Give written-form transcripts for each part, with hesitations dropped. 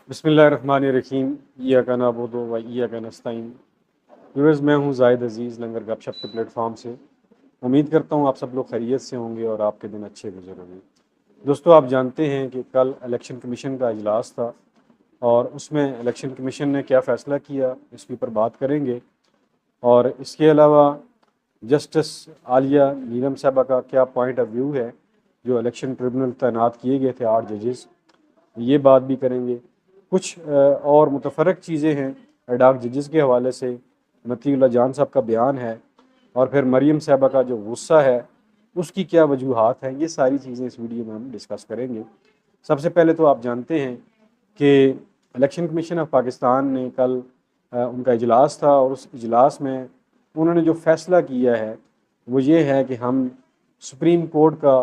بسم اللہ الرحمن الرحیم ایاک نعبد و ایاک نستعین۔ ویورز، میں ہوں زاہد عزیز لنگر گپ شپ کے پلیٹ فارم سے۔ امید کرتا ہوں آپ سب لوگ خیریت سے ہوں گے اور آپ کے دن اچھے گزر ہوں گے۔ دوستو، آپ جانتے ہیں کہ کل الیکشن کمیشن کا اجلاس تھا اور اس میں الیکشن کمیشن نے کیا فیصلہ کیا اس کے اوپر بات کریں گے، اور اس کے علاوہ جسٹس عالیہ نیلم صاحبہ کا کیا پوائنٹ آف ویو ہے جو الیکشن ٹریبونل تعینات کیے گئے تھے 8 ججز، یہ بات بھی کریں گے۔ کچھ اور متفرق چیزیں ہیں ایڈاک ججز کے حوالے سے، متی اللہ جان صاحب کا بیان ہے، اور پھر مریم صاحبہ کا جو غصہ ہے اس کی کیا وجوہات ہیں، یہ ساری چیزیں اس ویڈیو میں ہم ڈسکس کریں گے۔ سب سے پہلے تو آپ جانتے ہیں کہ الیکشن کمیشن آف پاکستان نے کل ان کا اجلاس تھا، اور اس اجلاس میں انہوں نے جو فیصلہ کیا ہے وہ یہ ہے کہ ہم سپریم کورٹ کا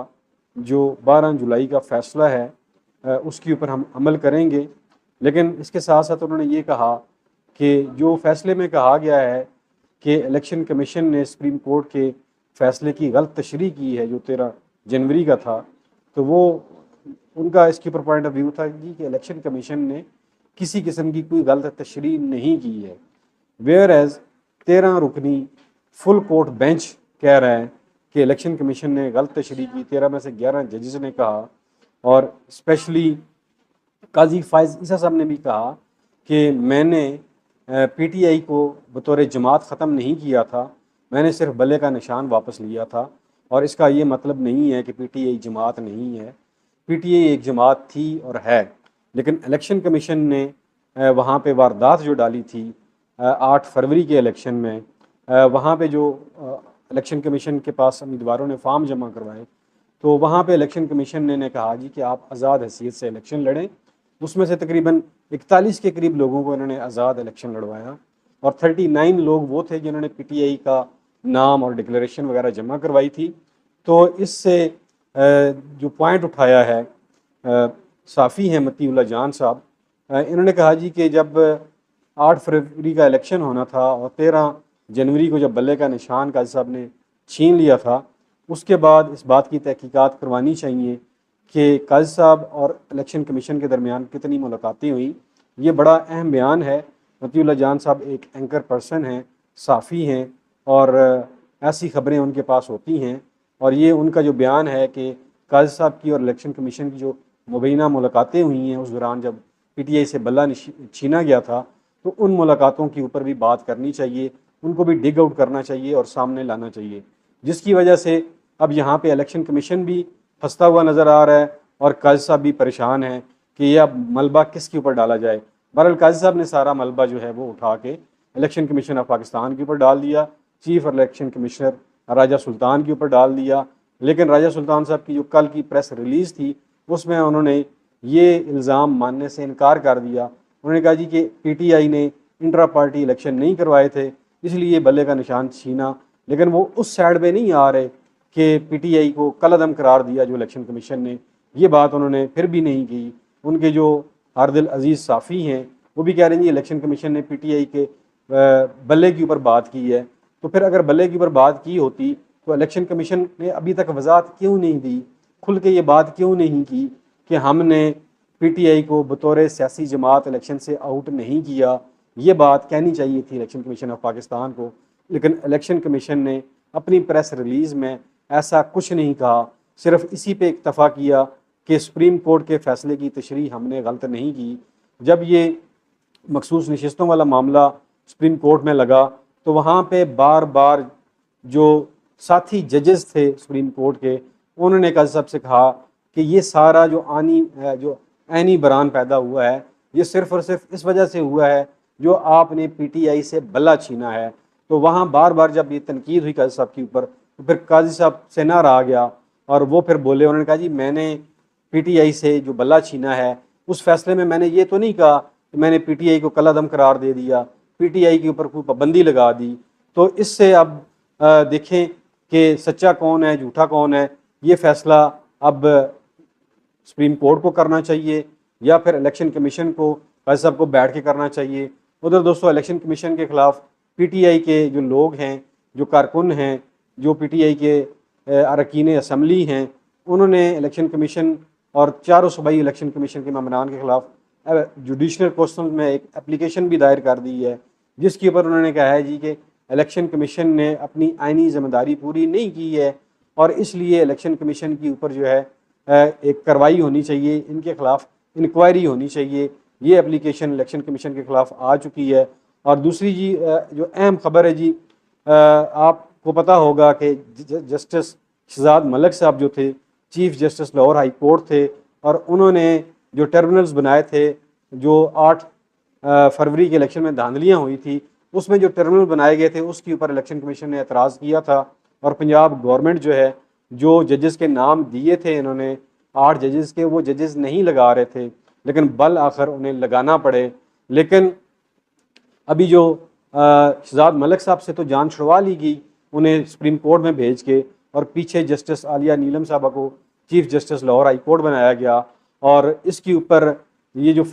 جو 12 جولائی کا فیصلہ ہے اس کے اوپر ہم عمل کریں گے، لیکن اس کے ساتھ ساتھ انہوں نے یہ کہا کہ جو فیصلے میں کہا گیا ہے کہ الیکشن کمیشن نے سپریم کورٹ کے فیصلے کی غلط تشریح کی ہے جو 13 جنوری کا تھا، تو وہ ان کا اس کے اوپر پوائنٹ آف ویو تھا کہ الیکشن کمیشن نے کسی قسم کی کوئی غلط تشریح نہیں کی ہے، ویئر ایز 13 رکنی فل کورٹ بینچ کہہ رہا ہے کہ الیکشن کمیشن نے غلط تشریح کی۔ 13 میں سے 11 ججز نے کہا، اور اسپیشلی قاضی فائز عیسیٰ صاحب نے بھی کہا کہ میں نے پی ٹی آئی کو بطور جماعت ختم نہیں کیا تھا، میں نے صرف بلے کا نشان واپس لیا تھا، اور اس کا یہ مطلب نہیں ہے کہ پی ٹی آئی جماعت نہیں ہے، پی ٹی آئی ایک جماعت تھی اور ہے، لیکن الیکشن کمیشن نے وہاں پہ واردات جو ڈالی تھی 8 فروری کے الیکشن میں، وہاں پہ جو الیکشن کمیشن کے پاس امیدواروں نے فارم جمع کروائے، تو وہاں پہ الیکشن کمیشن نے کہا جی کہ آپ آزاد حیثیت سے الیکشن لڑیں۔ اس میں سے تقریباً 41 کے قریب لوگوں کو انہوں نے آزاد الیکشن لڑوایا، اور 39 لوگ وہ تھے جنہوں نے پی ٹی آئی کا نام اور ڈکلیریشن وغیرہ جمع کروائی تھی۔ تو اس سے جو پوائنٹ اٹھایا ہے صافی ہیں متی اللہ جان صاحب، انہوں نے کہا جی کہ جب 8 فروری کا الیکشن ہونا تھا اور 13 جنوری کو جب بلے کا نشان قاضی صاحب نے چھین لیا تھا، اس کے بعد اس بات کی تحقیقات کروانی چاہیے کہ قاضی صاحب اور الیکشن کمیشن کے درمیان کتنی ملاقاتیں ہوئیں۔ یہ بڑا اہم بیان ہے۔ متی اللہ جان صاحب ایک اینکر پرسن ہیں، صحافی ہیں، اور ایسی خبریں ان کے پاس ہوتی ہیں، اور یہ ان کا جو بیان ہے کہ قاضی صاحب کی اور الیکشن کمیشن کی جو مبینہ ملاقاتیں ہوئی ہیں اس دوران جب پی ٹی آئی سے بلہ چھینا گیا تھا، تو ان ملاقاتوں کے اوپر بھی بات کرنی چاہیے، ان کو بھی ڈگ آؤٹ کرنا چاہیے اور سامنے لانا چاہیے، جس کی وجہ سے اب یہاں پہ الیکشن کمیشن بھی پھنستا ہوا نظر آ رہا ہے اور قاضی صاحب بھی پریشان ہیں کہ یہ اب ملبہ کس کے اوپر ڈالا جائے۔ بہرحال قاضی صاحب نے سارا ملبہ جو ہے وہ اٹھا کے الیکشن کمیشن آف پاکستان کے اوپر ڈال دیا، چیف الیکشن کمشنر راجہ سلطان کے اوپر ڈال دیا، لیکن راجہ سلطان صاحب کی جو کل کی پریس ریلیز تھی اس میں انہوں نے یہ الزام ماننے سے انکار کر دیا۔ انہوں نے کہا جی کہ پی ٹی آئی نے انٹرا پارٹی الیکشن نہیں کروائے تھے اس لیے بلے کا نشان چھینا، لیکن وہ اس سائڈ پہ نہیں آ رہے کہ پی ٹی آئی کو کل عدم قرار دیا جو الیکشن کمیشن نے، یہ بات انہوں نے پھر بھی نہیں کی۔ ان کے جو ہردل عزیز صافی ہیں وہ بھی کہہ رہے ہیں جی الیکشن کمیشن نے پی ٹی آئی کے بلے کے اوپر بات کی ہے، تو پھر اگر بلے کے اوپر بات کی ہوتی تو الیکشن کمیشن نے ابھی تک وضاحت کیوں نہیں دی، کھل کے یہ بات کیوں نہیں کی کہ ہم نے پی ٹی آئی کو بطور سیاسی جماعت الیکشن سے آؤٹ نہیں کیا۔ یہ بات کہنی چاہیے تھی الیکشن کمیشن آف پاکستان کو، لیکن الیکشن کمیشن نے اپنی پریس ریلیز میں ایسا کچھ نہیں کہا، صرف اسی پہ اکتفا کیا کہ سپریم کورٹ کے فیصلے کی تشریح ہم نے غلط نہیں کی۔ جب یہ مخصوص نشستوں والا معاملہ سپریم کورٹ میں لگا تو وہاں پہ بار بار جو ساتھی ججز تھے سپریم کورٹ کے، انہوں نے قاضی صاحب سے کہا کہ یہ سارا جو عینی بران پیدا ہوا ہے یہ صرف اور صرف اس وجہ سے ہوا ہے جو آپ نے پی ٹی آئی سے بلہ چھینا ہے۔ تو وہاں بار بار جب یہ تنقید ہوئی قاضی صاحب کے اوپر تو پھر قاضی صاحب سے نہ رہا گیا اور وہ پھر بولے، انہوں نے کہا جی میں نے پی ٹی آئی سے جو بلہ چھینا ہے اس فیصلے میں نے یہ تو نہیں کہا کہ میں نے پی ٹی آئی کو کل عدم قرار دے دیا، پی ٹی آئی کے اوپر کوئی پابندی لگا دی۔ تو اس سے اب دیکھیں کہ سچا کون ہے جھوٹا کون ہے، یہ فیصلہ اب سپریم کورٹ کو کرنا چاہیے یا پھر الیکشن کمیشن کو قاضی صاحب کو بیٹھ کے کرنا چاہیے۔ ادھر دوستو الیکشن کمیشن کے خلاف پی ٹی آئی کے جو لوگ ہیں، جو کارکن ہیں، جو پی ٹی آئی کے اراکین اسمبلی ہیں، انہوں نے الیکشن کمیشن اور چاروں صوبائی الیکشن کمیشن کے ممبران کے خلاف جوڈیشنل کوسٹل میں ایک اپلیکیشن بھی دائر کر دی ہے، جس کے اوپر انہوں نے کہا ہے جی کہ الیکشن کمیشن نے اپنی آئینی ذمہ داری پوری نہیں کی ہے، اور اس لیے الیکشن کمیشن کے اوپر جو ہے ایک کارروائی ہونی چاہیے، ان کے خلاف انکوائری ہونی چاہیے۔ یہ اپلیکیشن الیکشن کمیشن کے خلاف آ چکی ہے۔ اور دوسری جی جو اہم خبر ہے جی، آپ کو پتہ ہوگا کہ جسٹس شہزاد ملک صاحب جو تھے، chief justice Lahore high court تھے، اور انہوں نے جو ٹربونلز بنائے تھے، جو 8 فروری کے الیکشن میں دھاندلیاں ہوئی تھی، اس میں جو ٹربونل بنائے گئے تھے اس کے اوپر الیکشن کمیشن نے اعتراض کیا تھا، اور پنجاب گورنمنٹ جو ہے جو ججز کے نام دیے تھے انہوں نے 8 ججز کے، وہ ججز نہیں لگا رہے تھے، لیکن بالآخر انہیں لگانا پڑے۔ لیکن ابھی جو شہزاد ملک صاحب سے تو جان چھڑوا لی گئی انہیں سپریم کورٹ میں بھیج کے، اور پیچھے جسٹس عالیہ نیلم صاحبہ کو chief justice Lahore high court بنایا گیا، اور اس کے اوپر یہ جو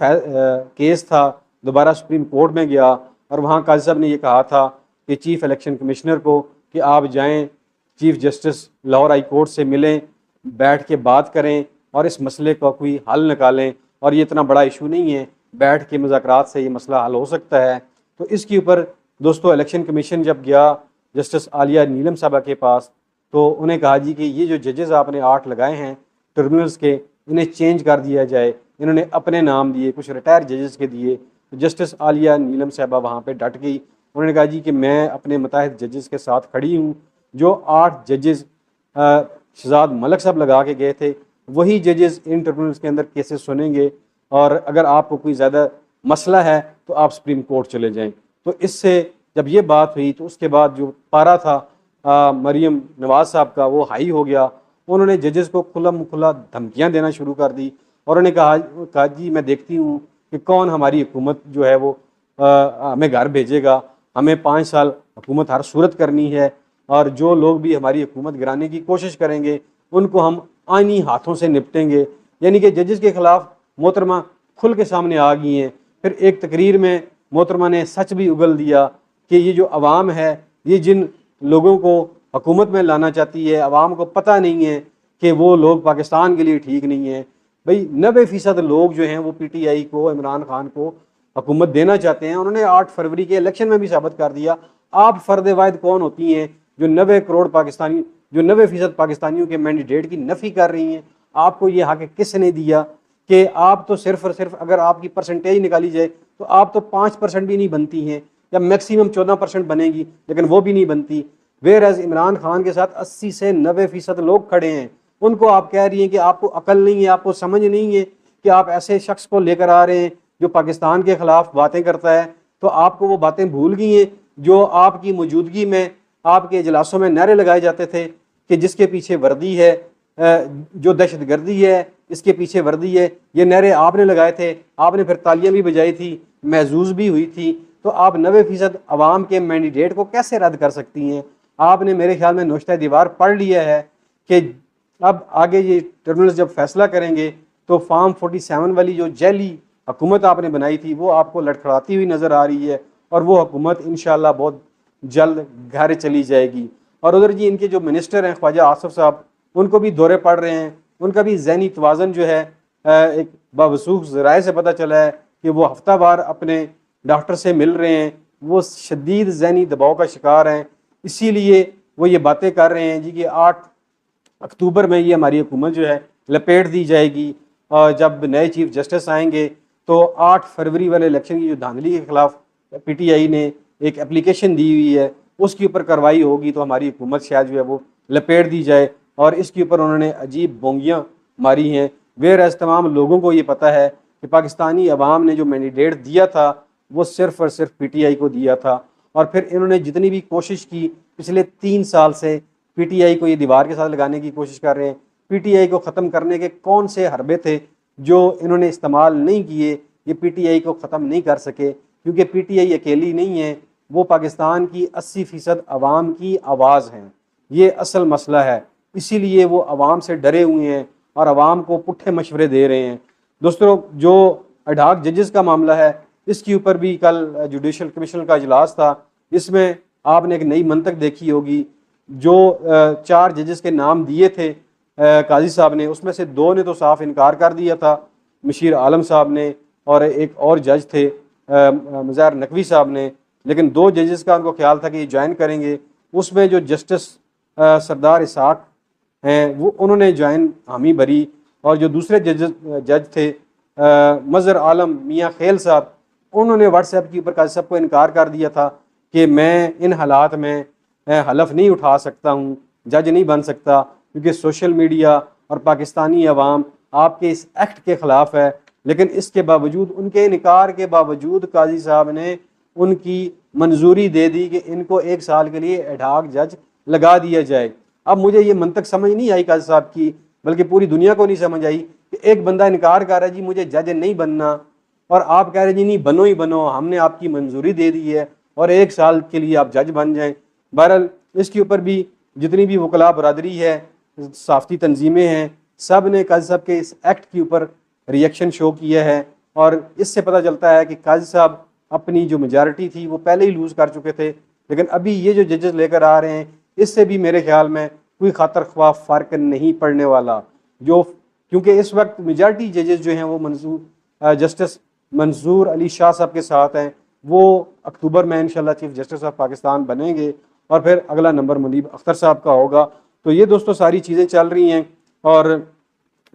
کیس تھا دوبارہ سپریم کورٹ میں گیا، اور وہاں قاضی صاحب نے یہ کہا تھا کہ چیف الیکشن کمشنر کو کہ آپ جائیں chief justice Lahore high court سے ملیں، بیٹھ کے بات کریں اور اس مسئلے کا کوئی حل نکالیں، اور یہ اتنا بڑا ایشو نہیں ہے، بیٹھ کے مذاکرات سے یہ مسئلہ حل ہو سکتا ہے۔ تو اس کے اوپر دوستو الیکشن کمیشن جب گیا جسٹس عالیہ نیلم صاحبہ کے پاس، تو انہیں کہا جی کہ یہ جو ججز آپ نے 8 لگائے ہیں ٹربونلز کے، انہیں چینج کر دیا جائے۔ انہوں نے اپنے نام دیے، کچھ ریٹائر ججز کے دیے۔ جسٹس عالیہ نیلم صاحبہ وہاں پہ ڈٹ گئی، انہوں نے کہا جی کہ میں اپنے متحد ججز کے ساتھ کھڑی ہوں، جو 8 ججز شہزاد ملک صاحب لگا کے گئے تھے وہی ججز ان ٹربونلز کے اندر کیسز سنیں گے، اور اگر آپ کو کوئی زیادہ مسئلہ ہے تو آپ سپریم کورٹ چلے جائیں۔ تو اس سے جب یہ بات ہوئی تو اس کے بعد جو پارا تھا مریم نواز صاحب کا وہ ہائی ہو گیا، انہوں نے ججز کو کھلم کھلا دھمکیاں دینا شروع کر دی، اور انہوں نے کہا جی میں دیکھتی ہوں کہ کون ہماری حکومت جو ہے وہ ہمیں گھر بھیجے گا، ہمیں 5 سال حکومت ہر صورت کرنی ہے، اور جو لوگ بھی ہماری حکومت گرانے کی کوشش کریں گے ان کو ہم آئینی ہاتھوں سے نپٹیں گے۔ یعنی کہ ججز کے خلاف محترمہ کھل کے سامنے آ گئی ہیں۔ پھر ایک تقریر میں محترمہ نے سچ بھی اگل دیا کہ یہ جو عوام ہے، یہ جن لوگوں کو حکومت میں لانا چاہتی ہے، عوام کو پتہ نہیں ہے کہ وہ لوگ پاکستان کے لیے ٹھیک نہیں ہیں۔ بھئی 90% لوگ جو ہیں وہ پی ٹی آئی کو، عمران خان کو حکومت دینا چاہتے ہیں۔ انہوں نے 8 فروری کے الیکشن میں بھی ثابت کر دیا۔ آپ فرد واحد کون ہوتی ہیں جو 90 کروڑ پاکستانی، جو 90% پاکستانیوں کے مینڈیٹ کی نفی کر رہی ہیں؟ آپ کو یہ حق کس نے دیا کہ آپ تو صرف اور صرف اگر آپ کی پرسنٹیج نکالی جائے تو آپ تو 5% بھی نہیں بنتی ہیں، یا میکسیمم 14% بنے گی، لیکن وہ بھی نہیں بنتی۔ ویئر ایز عمران خان کے ساتھ 80 سے 90% لوگ کھڑے ہیں، ان کو آپ کہہ رہی ہیں کہ آپ کو عقل نہیں ہے، آپ کو سمجھ نہیں ہے کہ آپ ایسے شخص کو لے کر آ رہے ہیں جو پاکستان کے خلاف باتیں کرتا ہے۔ تو آپ کو وہ باتیں بھول گئی ہیں جو آپ کی موجودگی میں آپ کے اجلاسوں میں نعرے لگائے جاتے تھے کہ جس کے پیچھے وردی ہے، جو دہشت گردی ہے اس کے پیچھے وردی ہے۔ یہ نعرے آپ نے لگائے تھے، آپ نے پھر تالیاں بھی بجائی تھی، محظوظ بھی ہوئی تھی۔ تو آپ 90% عوام کے مینڈیٹ کو کیسے رد کر سکتی ہیں؟ آپ نے میرے خیال میں نوشتہ دیوار پڑھ لیا ہے کہ اب آگے یہ ٹربونلز جب فیصلہ کریں گے تو فارم 47 والی جو جعلی حکومت آپ نے بنائی تھی وہ آپ کو لڑکھڑاتی ہوئی نظر آ رہی ہے، اور وہ حکومت انشاءاللہ بہت جلد گھر چلی جائے گی۔ اور ادھر جی ان کے جو منسٹر ہیں خواجہ آصف صاحب، ان کو بھی دورے پڑ رہے ہیں، ان کا بھی ذہنی توازن جو ہے ایک باوثوق ذرائع سے پتہ چلا ہے کہ وہ ہفتہ وار اپنے ڈاکٹر سے مل رہے ہیں، وہ شدید ذہنی دباؤ کا شکار ہیں، اسی لیے وہ یہ باتیں کر رہے ہیں جی کہ 8 اکتوبر میں یہ ہماری حکومت جو ہے لپیٹ دی جائے گی، اور جب نئے چیف جسٹس آئیں گے تو 8 فروری والے الیکشن کی جو دھاندلی کے خلاف پی ٹی آئی نے ایک اپلیکیشن دی ہوئی ہے اس کے اوپر کارروائی ہوگی تو ہماری حکومت شاید جو ہے وہ لپیٹ دی جائے۔ اور اس کے اوپر انہوں نے عجیب بونگیاں ماری ہیں، ویئر ایز تمام لوگوں کو یہ پتہ ہے کہ پاکستانی عوام نے جو مینڈیٹ دیا تھا وہ صرف اور صرف پی ٹی آئی کو دیا تھا، اور پھر انہوں نے جتنی بھی کوشش کی پچھلے 3 سال سے پی ٹی آئی کو یہ دیوار کے ساتھ لگانے کی کوشش کر رہے ہیں۔ پی ٹی آئی کو ختم کرنے کے کون سے حربے تھے جو انہوں نے استعمال نہیں کیے؟ یہ پی ٹی آئی کو ختم نہیں کر سکے، کیونکہ پی ٹی آئی اکیلی نہیں ہے، وہ پاکستان کی 80% عوام کی آواز ہیں۔ یہ اصل مسئلہ ہے، اسی لیے وہ عوام سے ڈرے ہوئے ہیں اور عوام کو پٹھے مشورے دے رہے ہیں۔ دوستوں جو ایڈہاک ججز کا معاملہ ہے اس کے اوپر بھی کل جوڈیشل کمیشن کا اجلاس تھا، اس میں آپ نے ایک نئی منطق دیکھی ہوگی۔ جو 4 ججز کے نام دیے تھے قاضی صاحب نے، اس میں سے 2 نے تو صاف انکار کر دیا تھا، مشیر عالم صاحب نے اور ایک اور جج تھے مظاہر نقوی صاحب نے، لیکن 2 ججز کا ان کو خیال تھا کہ یہ جوائن کریں گے۔ اس میں جو جسٹس سردار اسحاق ہیں وہ انہوں نے جوائن حامی بھری، اور جو دوسرے جج تھے مظہر عالم میاں خیل صاحب، انہوں نے واٹس ایپ کے اوپر قاضی صاحب کو انکار کر دیا تھا کہ میں ان حالات میں حلف نہیں اٹھا سکتا ہوں، جج نہیں بن سکتا، کیونکہ سوشل میڈیا اور پاکستانی عوام آپ کے اس ایکٹ کے خلاف ہے۔ لیکن اس کے باوجود، ان کے انکار کے باوجود، قاضی صاحب نے ان کی منظوری دے دی کہ ان کو 1 سال کے لیے ایڈ ہاک جج لگا دیا جائے۔ اب مجھے یہ منطق سمجھ نہیں آئی قاضی صاحب کی، بلکہ پوری دنیا کو نہیں سمجھ آئی کہ ایک بندہ انکار کر رہا ہے جی مجھے جج نہیں بننا، اور آپ کہہ رہے ہیں جی نہیں بنو ہی بنو، ہم نے آپ کی منظوری دے دی ہے اور 1 سال کے لیے آپ جج بن جائیں۔ بہرحال اس کے اوپر بھی جتنی بھی وکلاء برادری ہے، صحافتی تنظیمیں ہیں، سب نے قاضی صاحب کے اس ایکٹ کے اوپر ریئیکشن شو کیا ہے، اور اس سے پتہ چلتا ہے کہ قاضی صاحب اپنی جو میجارٹی تھی وہ پہلے ہی لوز کر چکے تھے۔ لیکن ابھی یہ جو ججز لے کر آ رہے ہیں، اس سے بھی میرے خیال میں کوئی خاطر خواہ فرق نہیں پڑنے والا، کیونکہ اس وقت میجارٹی ججز جو ہیں وہ جسٹس منظور علی شاہ صاحب کے ساتھ ہیں، وہ اکتوبر میں انشاءاللہ چیف جسٹس آف پاکستان بنیں گے، اور پھر اگلا نمبر منیب اختر صاحب کا ہوگا۔ تو یہ دوستوں ساری چیزیں چل رہی ہیں۔ اور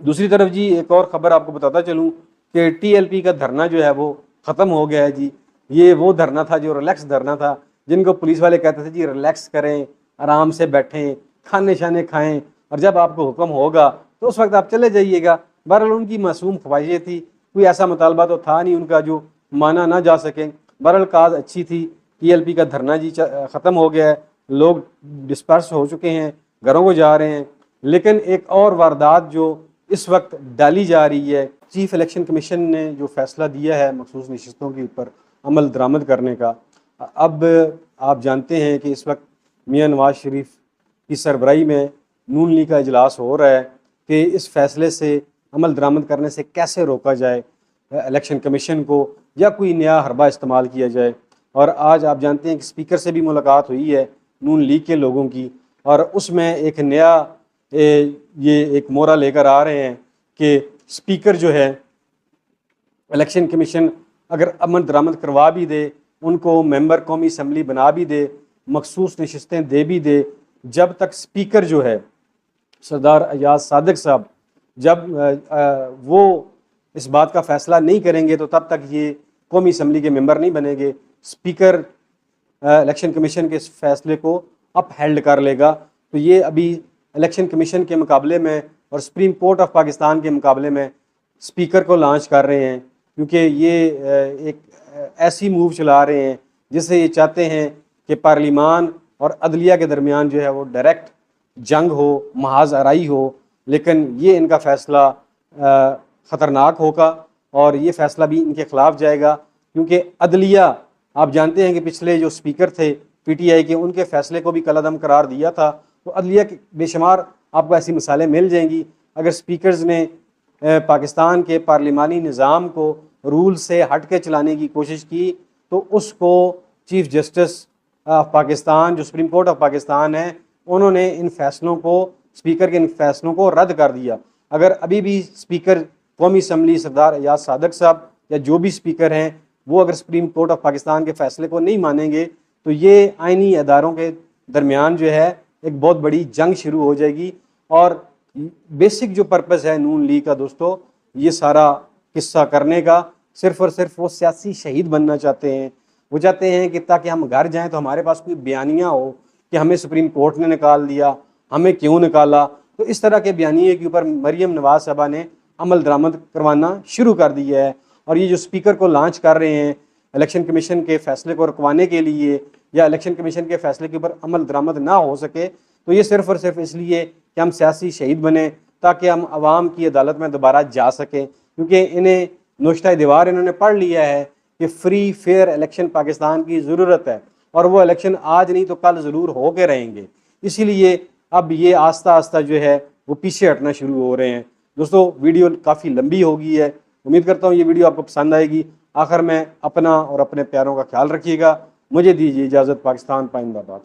دوسری طرف جی ایک اور خبر آپ کو بتاتا چلوں کہ ٹی ایل پی کا دھرنا جو ہے وہ ختم ہو گیا ہے جی۔ یہ وہ دھرنا تھا جو ریلیکس دھرنا تھا، جن کو پولیس والے کہتے تھے جی ریلیکس کریں، آرام سے بیٹھیں، کھانے شانے کھائیں، اور جب آپ کو حکم ہوگا تو اس وقت آپ چلے جائیے گا۔ بہرحال ان کی معصوم خواہشیں تھی، کوئی ایسا مطالبہ تو تھا نہیں ان کا جو مانا نہ جا سکیں۔ بہرحال کاز اچھی تھی، ٹی ایل پی کا دھرنا جی ختم ہو گیا ہے، لوگ ڈسپرس ہو چکے ہیں، گھروں کو جا رہے ہیں۔ لیکن ایک اور واردات جو اس وقت ڈالی جا رہی ہے، چیف الیکشن کمیشن نے جو فیصلہ دیا ہے مخصوص نشستوں کے اوپر عمل درآمد کرنے کا، اب آپ جانتے ہیں کہ اس وقت میاں نواز شریف کی سربراہی میں نون لیگ کا اجلاس ہو رہا ہے کہ اس فیصلے سے عمل درآمد کرنے سے کیسے روکا جائے الیکشن کمیشن کو، یا کوئی نیا حربہ استعمال کیا جائے۔ اور آج آپ جانتے ہیں کہ اسپیکر سے بھی ملاقات ہوئی ہے نون لیگ کے لوگوں کی، اور اس میں ایک نیا یہ ایک مورا لے کر آ رہے ہیں کہ اسپیکر جو ہے الیکشن کمیشن اگر عمل درآمد کروا بھی دے، ان کو ممبر قومی اسمبلی بنا بھی دے، مخصوص نشستیں دے بھی دے، جب تک اسپیکر جو ہے سردار ایاز صادق صاحب جب وہ اس بات کا فیصلہ نہیں کریں گے تو تب تک یہ قومی اسمبلی کے ممبر نہیں بنیں گے۔ اسپیکر الیکشن کمیشن کے اس فیصلے کو اپ ہیلڈ کر لے گا۔ تو یہ ابھی الیکشن کمیشن کے مقابلے میں اور سپریم کورٹ آف پاکستان کے مقابلے میں اسپیکر کو لانچ کر رہے ہیں، کیونکہ یہ ایک ایسی موو چلا رہے ہیں جس سے یہ چاہتے ہیں کہ پارلیمان اور عدلیہ کے درمیان جو ہے وہ ڈائریکٹ جنگ ہو، محاذ آرائی ہو۔ لیکن یہ ان کا فیصلہ خطرناک ہوگا، اور یہ فیصلہ بھی ان کے خلاف جائے گا، کیونکہ عدلیہ آپ جانتے ہیں کہ پچھلے جو اسپیکر تھے پی ٹی آئی کے، ان کے فیصلے کو بھی کالعدم قرار دیا تھا۔ تو عدلیہ کے بے شمار آپ کو ایسی مثالیں مل جائیں گی۔ اگر اسپیکرز نے پاکستان کے پارلیمانی نظام کو رول سے ہٹ کے چلانے کی کوشش کی تو اس کو چیف جسٹس آف پاکستان جو سپریم کورٹ آف پاکستان ہے، انہوں نے ان فیصلوں کو، اسپیکر کے ان فیصلوں کو رد کر دیا۔ اگر ابھی بھی اسپیکر قومی اسمبلی سردار ایاز صادق صاحب یا جو بھی اسپیکر ہیں وہ اگر سپریم کورٹ آف پاکستان کے فیصلے کو نہیں مانیں گے تو یہ آئینی اداروں کے درمیان جو ہے ایک بہت بڑی جنگ شروع ہو جائے گی۔ اور بیسک جو پرپس ہے نون لیگ کا دوستو، یہ سارا قصہ کرنے کا صرف اور صرف وہ سیاسی شہید بننا چاہتے ہیں۔ وہ چاہتے ہیں کہ تاکہ ہم گھر جائیں تو ہمارے پاس کوئی بیانیہ ہو کہ ہمیں سپریم کورٹ نے نکال دیا، ہمیں کیوں نکالا۔ تو اس طرح کے بیانیے کے اوپر مریم نواز صاحبہ نے عمل درآمد کروانا شروع کر دیا ہے، اور یہ جو اسپیکر کو لانچ کر رہے ہیں الیکشن کمیشن کے فیصلے کو رکوانے کے لیے، یا الیکشن کمیشن کے فیصلے کے اوپر عمل درآمد نہ ہو سکے، تو یہ صرف اور صرف اس لیے کہ ہم سیاسی شہید بنیں تاکہ ہم عوام کی عدالت میں دوبارہ جا سکیں، کیونکہ انہیں نوشتہ دیوار انہوں نے پڑھ لیا ہے کہ فری فیئر الیکشن پاکستان کی ضرورت ہے، اور وہ الیکشن آج نہیں تو کل ضرور ہو کے رہیں گے۔ اسی لیے اب یہ آہستہ آہستہ جو ہے وہ پیچھے ہٹنا شروع ہو رہے ہیں۔ دوستو ویڈیو کافی لمبی ہو گئی ہے، امید کرتا ہوں یہ ویڈیو آپ کو پسند آئے گی۔ آخر میں اپنا اور اپنے پیاروں کا خیال رکھیے گا۔ مجھے دیجیے اجازت۔ پاکستان پائندہ باد۔